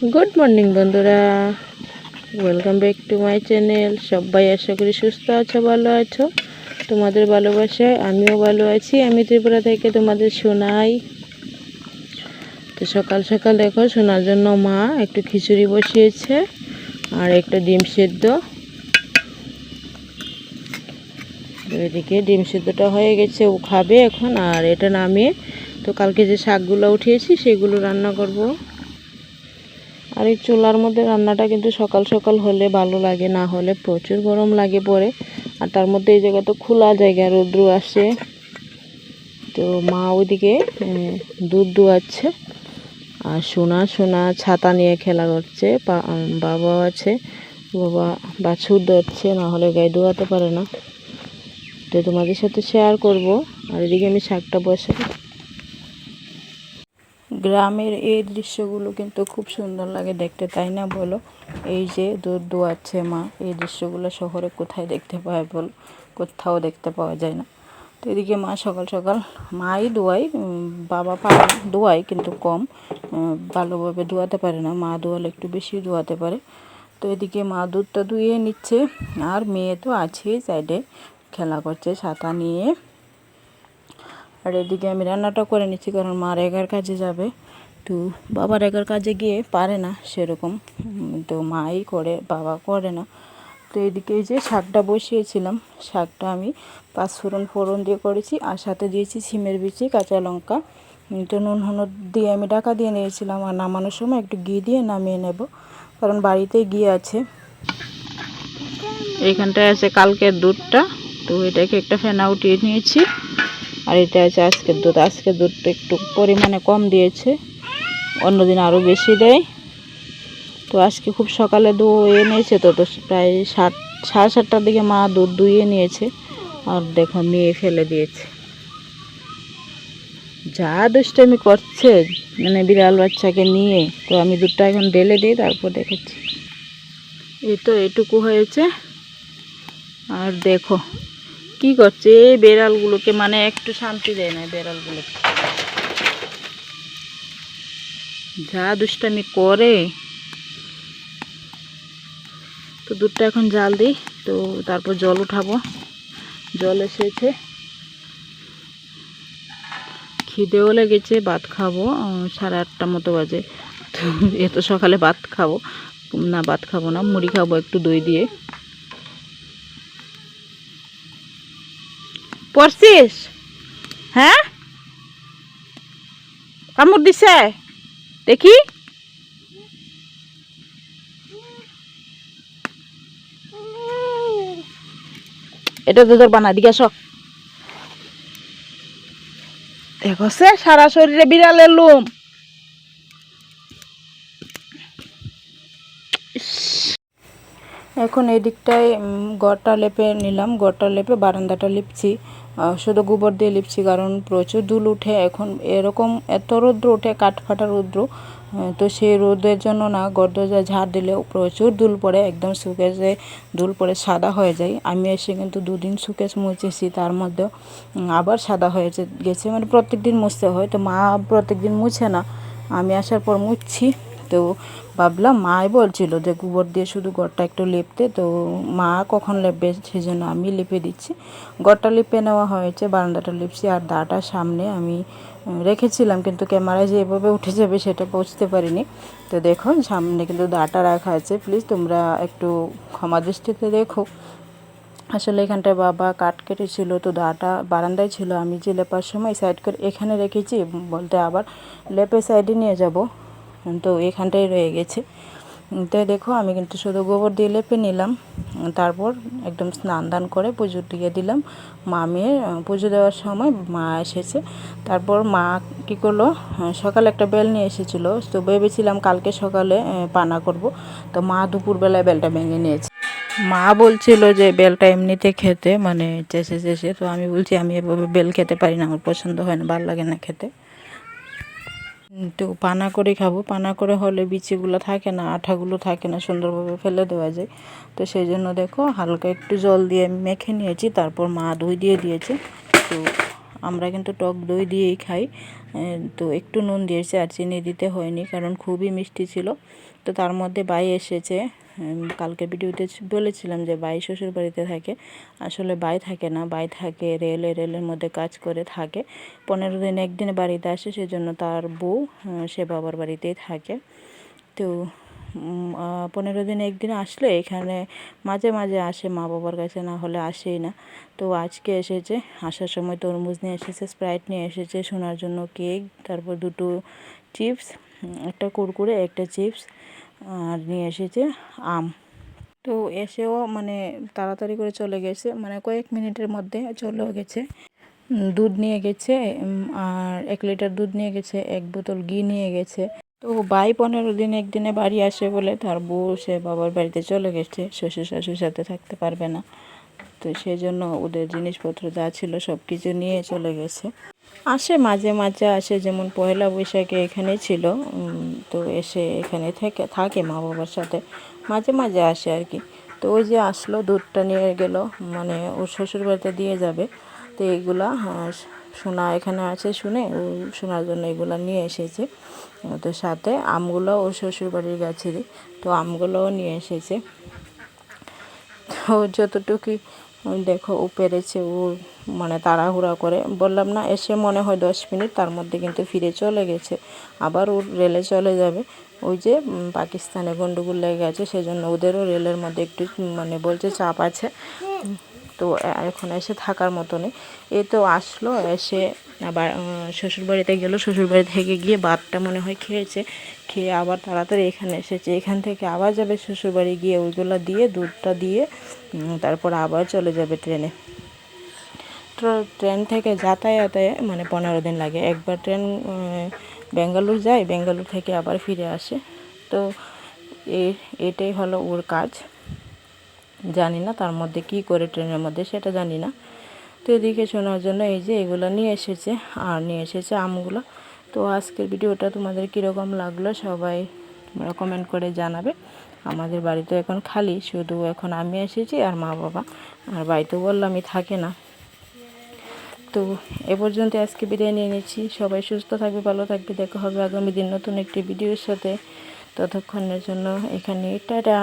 Good morning বন্ধুরা, welcome back to my channel. সবাই আশা করি সুস্থ আছো, ভালো আছো। তোমাদের ভালোবাসায় আমিও ভালো আছি। আমি ত্রিপুরা থেকে তোমাদের শোনাই। তো সকাল সকাল দেখো শোনার জন্য মা একটু খিচুড়ি বসিয়েছে আর একটা ডিম সেদ্ধ। এদিকে ডিম সেদ্ধটা হয়ে গেছে, ও খাবে এখন। আর এটা নামিয়ে তো কালকে যে শাকগুলো উঠিয়েছি সেগুলো রান্না করব। আর এই চুলার মধ্যে রান্নাটা কিন্তু সকাল সকাল হলে ভালো লাগে, না হলে প্রচুর গরম লাগে পড়ে। আর তার মধ্যে এই জায়গা তো খোলা জায়গা, রৌদ্র আসে। তো মা ওইদিকে দুধ দুয়াচ্ছে আর সোনা সোনা ছাতা নিয়ে খেলা করছে। বাবাও আছে, বাবা বাছুর ধরছে, না হলে গায়ে ধোয়াতে পারে না। তো তোমাদের সাথে শেয়ার করব। আর এদিকে আমি শাকটা বসাই। গ্রামের এই দৃশ্যগুলো কিন্তু খুব সুন্দর লাগে দেখতে, তাই না বলো? এই যে দুধ দোয়াচ্ছে মা, এই দৃশ্যগুলো শহরে কোথায় দেখতে পাওয়া বলো? কোথাও দেখতে পাওয়া যায় না। তো এদিকে মা সকাল সকাল মাই দোয়াই, বাবা পারে দোয়াই কিন্তু কম, ভালোভাবে ধোয়াতে পারে না। মা দোয়ালে একটু বেশি ধোয়াতে পারে। তো এদিকে মা দুধটা ধুয়ে নিচ্ছে আর মেয়ে তো আছেই সাইডে খেলা করছে ছাতা নিয়ে। আর এদিকে আমি রান্নাটা করে নিচ্ছি, কারণ মা রেগার কাজে যাবে। তো বাবা রেগার কাজে গিয়ে পারে না সেরকম, তো মাই করে, বাবা করে না। তো এদিকে এই যে শাকটা বসিয়েছিলাম, শাকটা আমি ফোড়ন দিয়ে করেছি আর সাথে দিয়েছি সিমের বিচি, কাঁচা লঙ্কা। তো নুন হলুদ দিয়ে আমি ঢাকা দিয়ে নিয়েছিলাম। আর নামানোর সময় একটু ঘি দিয়ে নামিয়ে নেব, কারণ বাড়িতে ঘি আছে। এইখানটায় আছে কালকের দুধটা, তো এটাকে একটা ফেনা উঠিয়ে নিয়েছি। আর এটা আছে আজকের দুধ। আজকের দুধটা একটু পরিমাণে কম দিয়েছে, অন্যদিন আরও বেশি দেয়। তো আজকে খুব সকালে দুয়ে নিয়েছে, তো প্রায় সাড়ে 7টার দিকে মা দুধ দুইয়ে নিয়েছে। আর দেখো মেয়ে ফেলে দিয়েছে, যা দুষ্টামি করছে, মানে বিড়াল বাচ্চাকে নিয়ে। তো আমি দুধটা এখন ঢেলে দিই, তারপর দেখেছি। এই তো এটুকু হয়েছে। আর দেখো কি করছে এই বেড়ালগুলোকে, মানে একটু শান্তি দেয় না বেড়ালগুলোকে, যা দুষ্টামি করে। তো দুধটা এখন জাল দিই, তো তারপর জল উঠাবো। জল এসেছে, খিদেও লেগেছে, ভাত খাবো। 8:30 মতো বাজে। তো এত সকালে ভাত খাবো না, ভাত খাবো না, মুড়ি খাবো একটু দই দিয়ে। পড়ছিস? হ্যাঁ, কামড় দিছে দেখি। এটা তো তোর বানা দিকে আস। দেখো সে সারা শরীরে বিড়ালের লোম। এখন এই দিকটায় ঘরটা লেপে নিলাম, ঘরটা লেপে বারান্দাটা লিপছি। শুধু গোবর দিয়ে লিপছি, কারণ প্রচুর ধুল উঠে এখন। এরকম এত রৌদ্র ওঠে, কাঠফাটা রৌদ্র। তো সেই রোদের জন্য না, ঘর দরজা ঝাড় দিলেও প্রচুর ধুল পড়ে, একদম শুকেজে ধুল পড়ে সাদা হয়ে যায়। আমি এসে কিন্তু 2 দিন শুকেজ মুছেছি, তার মধ্যেও আবার সাদা হয়ে গেছে। মানে প্রত্যেক দিন মুছতে হয়, তো মা প্রত্যেক দিন মুছে না, আমি আসার পর মুছছি। তো ভাবলাম, মাই বলছিল যে গোবর দিয়ে শুধু ঘরটা একটু লেপতে, তো মা কখন লেপবে সেই জন্য আমি লিপে দিচ্ছি। ঘরটা লিপে নেওয়া হয়েছে, বারান্দাটা লিপছি। আর দাটা সামনে আমি রেখেছিলাম, কিন্তু ক্যামেরায় যে এভাবে উঠে যাবে সেটা বুঝতে পারিনি। তো দেখো সামনে কিন্তু দাটা রাখা আছে, প্লিজ তোমরা একটু ক্ষমা দৃষ্টিতে দেখো। আসলে এখানটায় বাবা কাঠ কেটেছিল, তো দাটা বারান্দায় ছিল। আমি যে লেপার সময় সাইড করে এখানে রেখেছি, বলতে আবার লেপে সাইডে নিয়ে যাব, তো এখানটাই রয়ে গেছে। তো দেখো আমি কিন্তু শুধু গোবর দিয়ে লেপে নিলাম, তারপর একদম স্নান দান করে পুজো দিয়ে দিলাম। মা মেয়ে পুজো দেওয়ার সময় মা এসেছে। তারপর মা কী করলো, সকালে একটা বেল নিয়ে এসেছিলো, তো ভেবেছিলাম কালকে সকালে পানা করব। তো মা দুপুরবেলায় বেলটা ভেঙে নিয়েছে। মা বলছিল যে বেলটা এমনিতে খেতে, মানে চেষে চেষে। তো আমি বলছি আমি এভাবে বেল খেতে পারি না, আমার পছন্দ হয় না, ভালো লাগে না খেতে। তো পানা করে খাবো, পানা করে হলে বিচিগুলো থাকে না, আঠাগুলো থাকে না, সুন্দরভাবে ফেলে দেওয়া যায়। তো সেই জন্য দেখো হালকা একটু জল দিয়ে মেখে নিয়েছি, তারপর মা দই দিয়ে দিয়েছে। তো আমরা কিন্তু টক দই দিয়েই খাই। তো একটু নুন দিয়েছে, আর চিনি দিতে হয়নি, কারণ খুবই মিষ্টি ছিল। তো তার মধ্যে ভাই এসেছে। কালকে ভিডিওতে বলেছিলাম যে ভাই শ্বশুর বাড়িতে থাকে। আসলে ভাই থাকে না, ভাই থাকে রেলের মধ্যে কাজ করে থাকে। 15 দিন একদিনে বাড়িতে আসে, সেজন্য তার বউ সে বাবার বাড়িতেই থাকে। তো 15 দিন একদিন আসলে এখানে মাঝে মাঝে আসে মা বাবার কাছে, না হলে আসেই না। তো আজকে এসেছে, আসার সময় তরমুজ নিয়ে এসেছে, স্প্রাইট নিয়ে এসেছে, শোনার জন্য কেক, তারপর দুটো চিপস, একটা কুরকুরে, একটা চিপস, আর নিয়ে এসেছে আম। তো এসেও মানে তাড়াতাড়ি করে চলে গেছে, মানে কয়েক মিনিটের মধ্যে চলেও গেছে। দুধ নিয়ে গেছে, আর 1 লিটার দুধ নিয়ে গেছে, 1 বোতল ঘি নিয়ে গেছে। তো ভাই 15 দিন একদিনে বাড়ি আসে বলে তার বউ সে বাবার বাড়িতে চলে গেছে, শ্বশুর শাশুর সাথে থাকতে পারবে না। তো সেই জন্য ওদের জিনিসপত্র যা ছিল সব কিছু নিয়ে চলে গেছে। আসে মাঝে মাঝে আসে, যেমন পয়লা বৈশাখে এখানেই ছিল। তো এসে এখানে থাকে মা বাবার সাথে, মাঝে মাঝে আসে আর কি। তো ওই যে আসলো, দুধটা নিয়ে গেল, মানে ওর শ্বশুর বাড়িতে দিয়ে যাবে। তো এইগুলা সোনা এখানে আছে শুনে ও শোনার জন্য এগুলা নিয়ে এসেছে। তো সাথে আমগুলো ওর শ্বশুর বাড়ির গাছেরই, তো আমগুলোও নিয়ে এসেছে। তো যতটুকু দেখো ও পেরেছে, ও মানে তাড়াহুড়া করে, বললাম না এসে মনে হয় 10 মিনিট, তার মধ্যে কিন্তু ফিরে চলে গেছে। আবার ওর রেলে চলে যাবে। ওই যে পাকিস্তানে গন্ডগোল লেগে আছে, সেজন্য ওদেরও রেলের মধ্যে একটু মানে বলছে চাপ আছে। তো এখন এসে থাকার মতো নেই। এই তো আসলো, এসে আবার শ্বশুরবাড়িতে গেল, শ্বশুরবাড়ি থেকে গিয়ে ভাতটা মনে হয় খেয়েছে, খেয়ে আবার তাড়াতাড়ি এখানে এসেছে। এখান থেকে আবার যাবে শ্বশুরবাড়ি, গিয়ে ওইগুলো দিয়ে দুধটা দিয়ে তারপর আবার চলে যাবে ট্রেনে। তো ট্রেন থেকে যাতায়াতে মানে 15 দিন লাগে। একবার ট্রেন বেঙ্গালুরু যায়, বেঙ্গালুরু থেকে আবার ফিরে আসে। তো এটাই হলো ওর কাজ। জানি না তার মধ্যে কি করে ট্রেনের মধ্যে, সেটা জানি না। তো এদিকে শোনার জন্য এই যে এগুলো নিয়ে এসেছে, আর নিয়ে এসেছে আমগুলো। তো আজকের ভিডিওটা তোমাদের কীরকম লাগলো সবাই তোমরা কমেন্ট করে জানাবে। আমাদের বাড়িতে এখন খালি, শুধু এখন আমি এসেছি আর মা বাবা, আর বাড়িতে বললামই থাকে না। তো এ পর্যন্ত আজকে বিদায় নিয়ে নিচ্ছি। সবাই সুস্থ থাকবে, ভালো থাকবে, দেখা হবে আগামী দিন নতুন একটি ভিডিওর সাথে। ততক্ষণের জন্য এখানে টাটা।